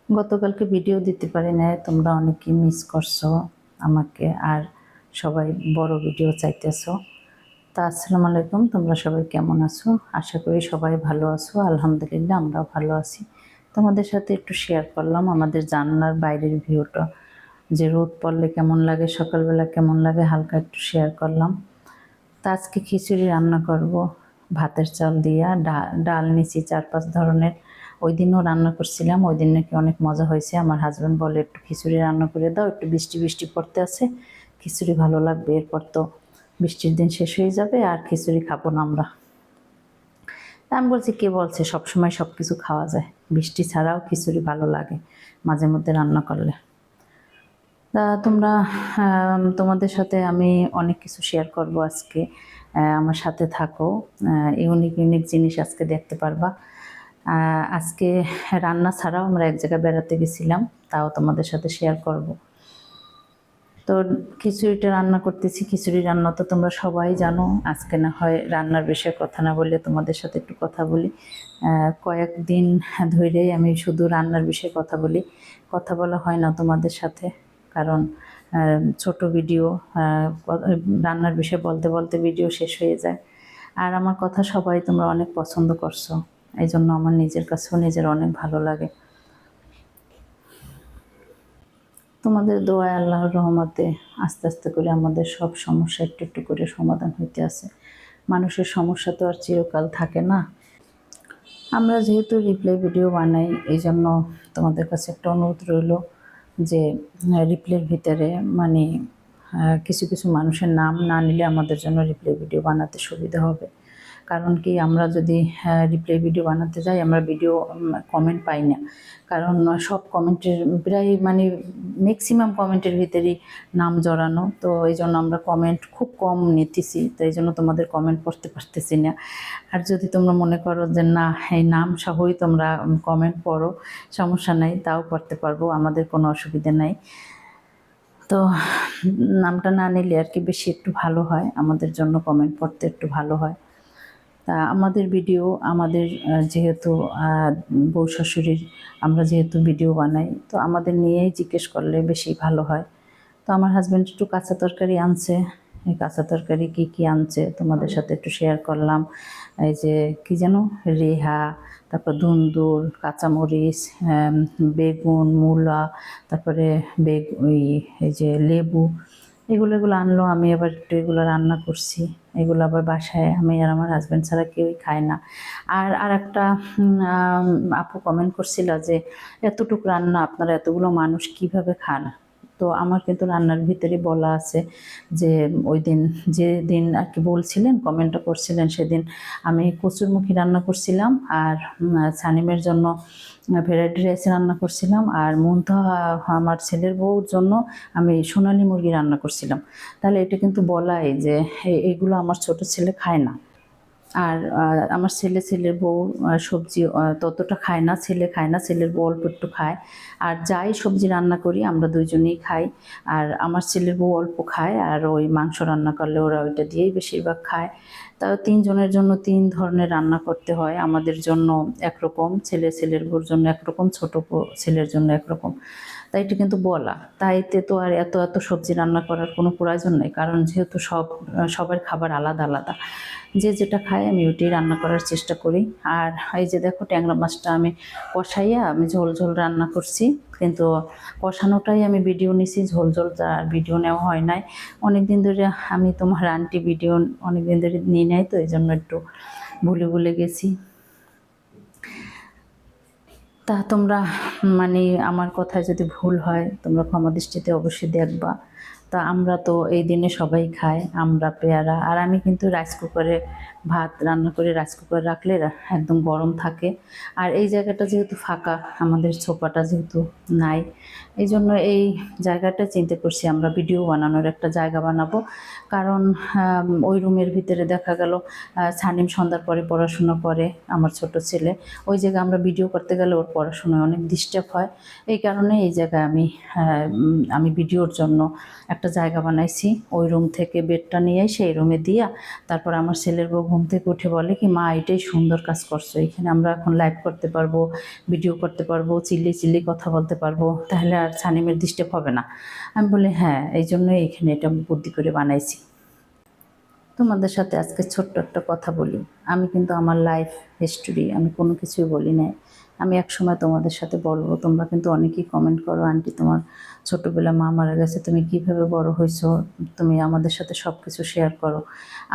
গতকালকে ভিডিও দিতে পারি নাই, তোমরা অনেকেই মিস করছো আমাকে, আর সবাই বড় ভিডিও চাইতেছো। তা আসসালামু আলাইকুম, তোমরা সবাই কেমন আছো? আশা করি সবাই ভালো আছো। আলহামদুলিল্লাহ আমরাও ভালো আছি। তোমাদের সাথে একটু শেয়ার করলাম আমাদের জানলার বাইরের ভিউটা, যে রোদ পড়লে কেমন লাগে, সকালবেলা কেমন লাগে, হালকা একটু শেয়ার করলাম। তা আজকে খিচুড়ি রান্না করব ভাতের চাল দিয়া। ডাল নিছি 4-5 ধরনের। ওই দিনও রান্না করছিলাম, ওই দিন নাকি অনেক মজা হয়েছে। আমার হাজব্যান্ড বলে একটু খিচুড়ি রান্না করে দাও, একটু বৃষ্টি বৃষ্টি পড়তে আছে, খিচুড়ি ভালো লাগবে, এরপর তো বৃষ্টির দিন শেষ হয়ে যাবে আর খিচুড়ি খাবো না আমরা। তা আমি বলছি, কে বলছে সবসময় সব কিছু খাওয়া যায়? বৃষ্টি ছাড়াও খিচুড়ি ভালো লাগে মাঝে মধ্যে রান্না করলে। তা তোমরা তোমাদের সাথে আমি অনেক কিছু শেয়ার করব আজকে। আমার সাথে থাকো, ইউনিক ইউনিক জিনিস আজকে দেখতে পারবা। আজকে রান্না ছাড়াও আমরা এক জায়গায় বেড়াতে গেছিলাম, তাও তোমাদের সাথে শেয়ার করব। তো খিচুড়িটা রান্না করতেছি। খিচুড়ি রান্না তো তোমরা সবাই জানো। আজকে না হয় রান্নার বিষয়ে কথা না বললে তোমাদের সাথে একটু কথা বলি। কয়েকদিন ধরেই আমি শুধু রান্নার বিষয়ে কথা বলি, কথা বলা হয় না তোমাদের সাথে, কারণ ছোট ভিডিও, রান্নার বিষয়ে বলতে বলতে ভিডিও শেষ হয়ে যায়। আর আমার কথা সবাই তোমরা অনেক পছন্দ করছো, এই জন্য আমার নিজের কাছেও নিজের অনেক ভালো লাগে। তোমাদের দোয়ায় আল্লাহর রহমতে আস্তে আস্তে করে আমাদের সব সমস্যা একটু একটু করে সমাধান হইতে আছে। মানুষের সমস্যা তো আর চিরকাল থাকে না। আমরা যেহেতু রিপ্লাই ভিডিও বানাই, এই জন্য তোমাদের কাছে একটা অনুরোধ রইল যে রিপ্লাইয়ের ভিতরে মানে কিছু কিছু মানুষের নাম না নিলে আমাদের জন্য রিপ্লাই ভিডিও বানাতে সুবিধা হবে। কারণ কি, আমরা যদি রিপ্লাই ভিডিও বানাতে যাই, আমরা ভিডিও কমেন্ট পাই না। কারণ সব কমেন্টের প্রায় মানে ম্যাক্সিমাম কমেন্টের ভিতরেই নাম জড়ানো, তো এই জন্য আমরা কমেন্ট খুব কম নিতেছি, তো এই জন্য তোমাদের কমেন্ট পড়তে পারতেছি না। আর যদি তোমরা মনে করো যে না, এই নাম সহই তোমরা কমেন্ট পড়ো, সমস্যা নাই, তাও করতে পারবো, আমাদের কোনো অসুবিধা নাই। তো নামটা না নিলে আর কি বেশি একটু ভালো হয়, আমাদের জন্য কমেন্ট পড়তে একটু ভালো হয়। তা আমাদের ভিডিও, আমাদের যেহেতু বউ শাশুড়ির আমরা যেহেতু ভিডিও বানাই, তো আমাদের নিয়েই জিজ্ঞেস করলে বেশি ভালো হয়। তো আমার হাজব্যান্ড একটু কাঁচা তরকারি আনছে, এই কাঁচা তরকারি কী কী আনছে তোমাদের সাথে একটু শেয়ার করলাম। এই যে কী যেন, রেহা, তারপর ধুন্দুল, কাঁচামরিচ, বেগুন, মূলা, তারপরে এই যে লেবু, এগুলো আনলো। আমি আবার একটু এগুলো রান্না করছি। এগুলো আবার বাসায় আমি আর আমার হাজব্যান্ড ছাড়া কেউই খায় না। আর একটা আপু কমেন্ট করছিল যে এতটুকু রান্না আপনারা এতগুলো মানুষ কিভাবে খান? তো আমার কিন্তু রান্নার ভিতরে বলা আছে যে ওই দিন, যেদিন আর কি বলছিলেন, কমেন্টটা করছিলেন, সেদিন আমি কচুরমুখী রান্না করছিলাম, আর সানিমের জন্য ভ্যারাইটি রাইস রান্না করছিলাম, আর মুনতাহা আমার ছেলের বউর জন্য আমি সোনালী মুরগি রান্না করছিলাম। তাহলে এটা কিন্তু বলাই যে এগুলো আমার ছোট ছেলে খায় না। আর আমার ছেলের বউ সবজি ততটা খায় না, ছেলে খায় না, ছেলের বউ অল্প একটু খায়। আর যাই সবজি রান্না করি আমরা দুইজনেই খাই। আর আমার ছেলের বউ অল্প খায়, আর ওই মাংস রান্না করলে ওরা ওইটা দিয়েই বেশিরভাগ খায়। তাও 3 জনের জন্য 3 ধরনের রান্না করতে হয়। আমাদের জন্য একরকম, ছেলের বউর জন্য একরকম, ছোট ছেলের জন্য একরকম। তাই এটা কিন্তু বলা, তাইতে তো আর এত এত সবজি রান্না করার কোনো প্রয়োজন নেই, কারণ যেহেতু সবার খাবার আলাদা আলাদা, যে যেটা খায় আমি ওইটাই রান্না করার চেষ্টা করি। আর এই যে দেখো, ট্যাংরা মাছটা আমি কষাইয়া আমি ঝোল ঝোল রান্না করছি, কিন্তু কষানোটাই আমি ভিডিও নিছি, ঝোল ঝোল আর ভিডিও নেওয়া হয় নাই। অনেক দিন ধরে আমি তোমার আন্টি ভিডিও অনেক দিন ধরে নিই নাই, তো এই জন্য একটু ভুলে গেছি। তা তোমরা মানে আমার কথায় যদি ভুল হয় তোমরা ক্ষমা দৃষ্টিতে অবশ্যই দেখবা। তা আমরা তো এই দিনে সবাই খাই আমরা, পেয়ারা। আর আমি কিন্তু রাইস কুকারে ভাত রান্না করে রাইস কুকার রাখলে একদম গরম থাকে। আর এই জায়গাটা যেহেতু ফাঁকা, আমাদের সোফাটা যেহেতু নাই, এই জন্য এই জায়গাটা চিন্তা করছি আমরা ভিডিও বানানোর একটা জায়গা বানাবো। কারণ ওই রুমের ভিতরে দেখা গেল সানিম সন্ধ্যার পরে পড়াশোনা করে, আমার ছোট ছেলে, ওই জায়গায় আমরা ভিডিও করতে গেলে ওর পড়াশোনায় অনেক ডিস্টার্ব হয়। এই কারণে এই জায়গায় আমি ভিডিওর জন্য একটা জায়গা বানাইছি। ওই রুম থেকে বেডটা নিয়ে সেই রুমে দিয়া, তারপর আমার ছেলের বউ ঘুম থেকে উঠে বলে কি, মা এটাই সুন্দর কাজ করছো, এখানে আমরা এখন লাইভ করতে পারবো, ভিডিও করতে পারবো, চিল্লি চিল্লি কথা বলতে পারবো, তাহলে আর সানিমের ডিস্টার্ব হবে না। আমি বলি হ্যাঁ, এই জন্যই এখানে এটা বুদ্ধি করে বানাইছি। তোমাদের সাথে আজকে ছোট্ট একটা কথা বলি। আমি কিন্তু আমার লাইফ হিস্টোরি আমি কোনো কিছুই বলি নাই। আমি একসময় তোমাদের সাথে বলবো, তোমরা কিন্তু অনেকেই কমেন্ট করো, আন্টি তোমার ছোটোবেলা মা মারা গেছে, তুমি কীভাবে বড় হয়েছো, তুমি আমাদের সাথে সব কিছু শেয়ার করো।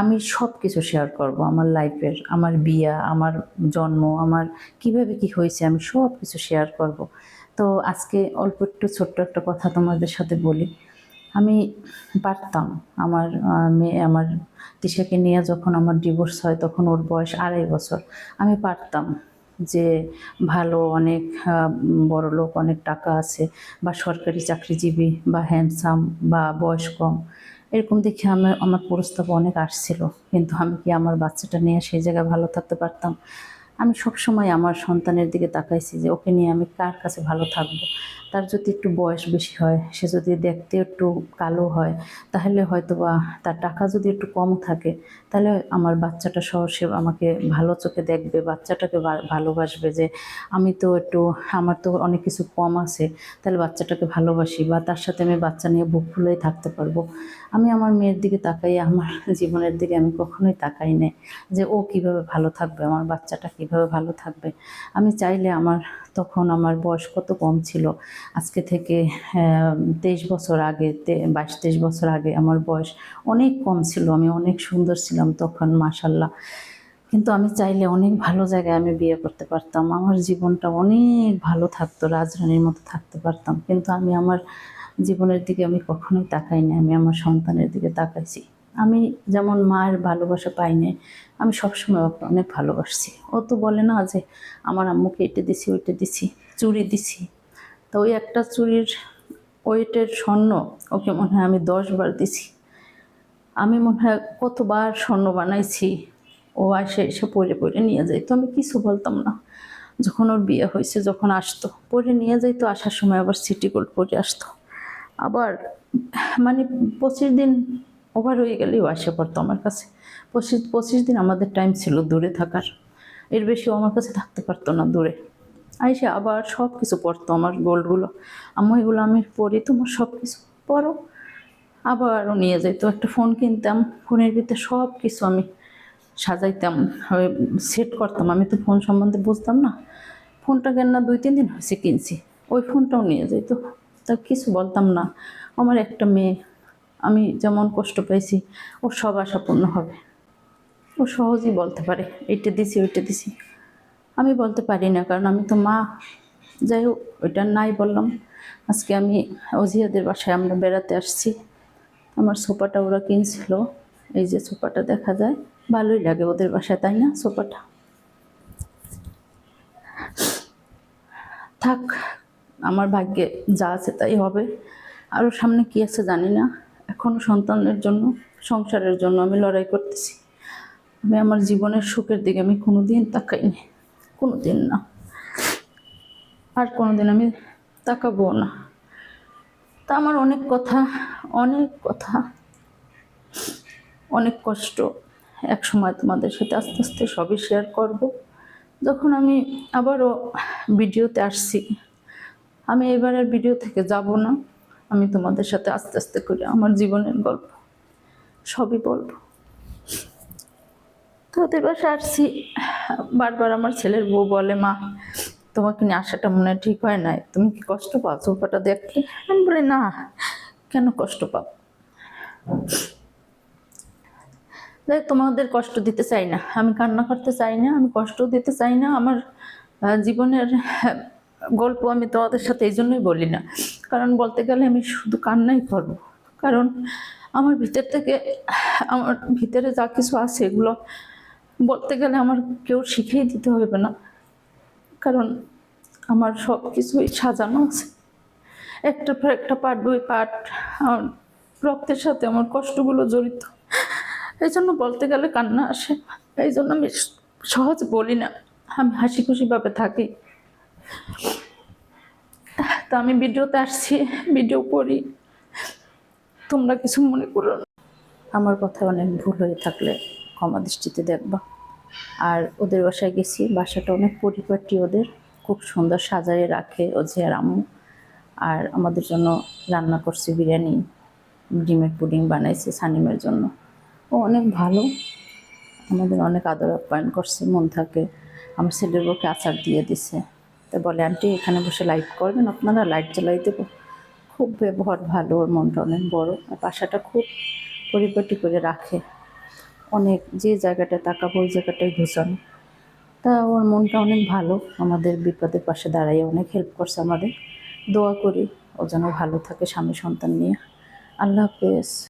আমি সব কিছু শেয়ার করব, আমার লাইফের, আমার বিয়া, আমার জন্ম, আমার কিভাবে কি হয়েছে, আমি সব কিছু শেয়ার করব। তো আজকে অল্প একটু ছোট্ট একটা কথা তোমাদের সাথে বলি। আমি পারতাম, আমার মেয়ে, আমার তিশাকে নিয়ে যখন আমার ডিভোর্স হয় তখন ওর বয়স 2.5 বছর। আমি পারতাম যে ভালো অনেক বড়লোক, অনেক টাকা আছে, বা সরকারি চাকরিজীবী, বা হ্যান্ডসাম, বা বয়স কম, এরকম দেখে আমার প্রস্তাব অনেক আসছিল। কিন্তু আমি কি আমার বাচ্চাটা নিয়ে সেই জায়গায় ভালো থাকতে পারতাম? আমি সবসময় আমার সন্তানের দিকে তাকাইছি যে ওকে নিয়ে আমি কার কাছে ভালো থাকবো। তার যদি একটু বয়স বেশি হয়, সে যদি দেখতে একটু কালো হয়, তাহলে হয়তো বা তার টাকা যদি একটু কম থাকে, তাহলে আমার বাচ্চাটা সহ সে আমাকে ভালো চোখে দেখবে, বাচ্চাটাকে ভালোবাসবে, যে আমি তো একটু, আমার তো অনেক কিছু কম আছে, তাহলে বাচ্চাটাকে ভালোবাসি, বা তার সাথে আমি বাচ্চা নিয়ে বুক ফুলেই থাকতে পারবো। আমি আমার মেয়ের দিকে তাকাই, আমার জীবনের দিকে আমি কখনোই তাকাই নাই যে ও কিভাবে ভালো থাকবে, আমার বাচ্চাটা কিভাবে ভালো থাকবে। আমি চাইলে তখন আমার বয়স কত কম ছিল, আজকে থেকে 23 বছর আগে, 22-23 বছর আগে আমার বয়স অনেক কম ছিল, আমি অনেক সুন্দর ছিলাম তখন, মাশাল্লাহ। কিন্তু আমি চাইলে অনেক ভালো জায়গায় আমি বিয়ে করতে পারতাম, আমার জীবনটা অনেক ভালো থাকতো, রাজরানীর মতো থাকতে পারতাম। কিন্তু আমি আমার জীবনের দিকে আমি কখনোই তাকাই না, আমি আমার সন্তানের দিকে তাকাইছি। আমি যেমন মায়ের ভালোবাসা পাই নাই, আমি সবসময় ওকে অনেক ভালোবাসছি। ও তো বলে না যে আমার আম্মুকে এটা দিছি, ওইটা দিছি, চুড়ি দিছি, তো ওই একটা চুড়ির ওয়েটের স্বর্ণ ওকে মনে হয় আমি 10 বার দিছি। আমি মনে হয় কতবার স্বর্ণ বানাইছি, ও এসে পরে পরে নিয়ে যাইতো, আমি কিছু বলতাম না। যখন ওর বিয়ে হয়েছে, যখন আসতো পরে নিয়ে যাইতো, আসার সময় আবার সিটি গোল্ড পরে আসতো। আবার মানে 25 দিন ওভার হয়ে গেলেও আসে পড়তো আমার কাছে। 25 দিন আমাদের টাইম ছিল দূরে থাকার, এর বেশিও আমার কাছে থাকতে পারতো না দূরে। আইসে আবার সব কিছু পড়তো, আমার গোল্ডগুলো, আম্মু এগুলো আমি পরি, তোমার সব কিছু পরো। আবারও নিয়ে যাইতো, একটা ফোন কিনতাম, ফোনের ভিতরে সব কিছু আমি সাজাইতাম, সেট করতাম। আমি তো ফোন সম্বন্ধে বুঝতাম না, ফোনটা কেন না 2-3 দিন হয়েছে কিনছি, ওই ফোনটাও নিয়ে যাইতো। তা কিছু বলতাম না। আমার একটা মেয়ে, আমি যেমন কষ্ট পাইছি ওর সব আশা পূর্ণ হবে। ও সহজেই বলতে পারে এইটা দিছি, ওইটা দিছি। আমি বলতে পারি না, কারণ আমি তো মা। যাই হোক, ওইটা নাই বললাম। আজকে আমি অজিয়াদের বাসায় আমরা বেড়াতে আসছি, আমার সোফাটা ওরা কিনছিল, এই যে সোফাটা দেখা যায়, ভালোই লাগে ওদের বাসায়, তাই না? সোফাটা থাক, আমার ভাগ্যে যা আছে তাই হবে। আরও সামনে কী আছে জানি না। এখনও সন্তানের জন্য, সংসারের জন্য আমি লড়াই করতেছি। আমি আমার জীবনের সুখের দিকে আমি কোনো দিন তাকাইনি, কোনো দিন না, আর কোনো দিন আমি তাকাবো না। তা আমার অনেক কথা, অনেক কথা, অনেক কষ্ট, এক সময় তোমাদের সাথে আস্তে আস্তে সবই শেয়ার করব। যখন আমি আবারও ভিডিওতে আসছি, আমি এবারের ভিডিও থেকে যাব না, আমি তোমাদের সাথে আস্তে আস্তে করে আমার জীবনের গল্প সবই বলবো। তো ওদের বাসায় আসছি, বারবার আমার ছেলের বউ বলে, মা তোমাকে নিয়ে আসাটা মনে হয় ঠিক হয় নাই, তুমি কি কষ্ট পাও সোফাটা দেখতে? আমি বলি না, কেন কষ্ট পাও? তোমাদের কষ্ট দিতে চাই না, আমি কান্না করতে চাই না, আমি কষ্ট দিতে চাই না। আমার জীবনের গল্প আমি তোমাদের সাথে এই জন্যই বলি না, কারণ বলতে গেলে আমি শুধু কান্নাই করব। কারণ আমার ভিতর থেকে, আমার ভিতরে যা কিছু আছে এগুলো বলতে গেলে আমার কেউ শিখিয়ে দিতে হবে না, কারণ আমার সব কিছুই সাজানো আছে, একটা পর একটা পার্ট বাই পার্ট আমার রক্তের সাথে আমার কষ্টগুলো জড়িত। এই জন্য বলতে গেলে কান্না আসে, এই জন্য আমি সহজ বলি না, আমি হাসি খুশিভাবে থাকি। তা আমি ভিডিওতে আসছি, ভিডিও করি, তোমরা কিছু মনে করো না। আমার কথা অনেক ভুল হয়ে থাকলে ক্ষমা দৃষ্টিতে দেখবা। আর ওদের বাসায় গেছি, বাসাটা অনেক পরিপাটি, ওদের খুব সুন্দর সাজায়ে রাখে ও যে আর আম্মু। আর আমাদের জন্য রান্না করছে বিরিয়ানি, ডিমের পুডিং বানাইছে সানিমের জন্য। ও অনেক ভালো, আমাদের অনেক আদর আপ্যায়ন করছে, মন থাকে। আমার ছেলের বউকে আচার দিয়ে দিছে। তা বলে, আন্টি এখানে বসে লাইট করবেন আপনারা, লাইট জ্বালাই দেবো। খুব ব্যবহার ভালো, ওর মনটা অনেক বড়। আর বাসাটা খুব পরিপাটি করে রাখে, অনেক যে জায়গাটায় তাকাবো ওই জায়গাটায় ঘুষানো। তা ওর মনটা অনেক ভালো, আমাদের বিপদের পাশে দাঁড়াই অনেক হেল্প করছে আমাদের। দোয়া করি ও যেন ভালো থাকে স্বামী সন্তান নিয়ে। আল্লাহ হাফেজ।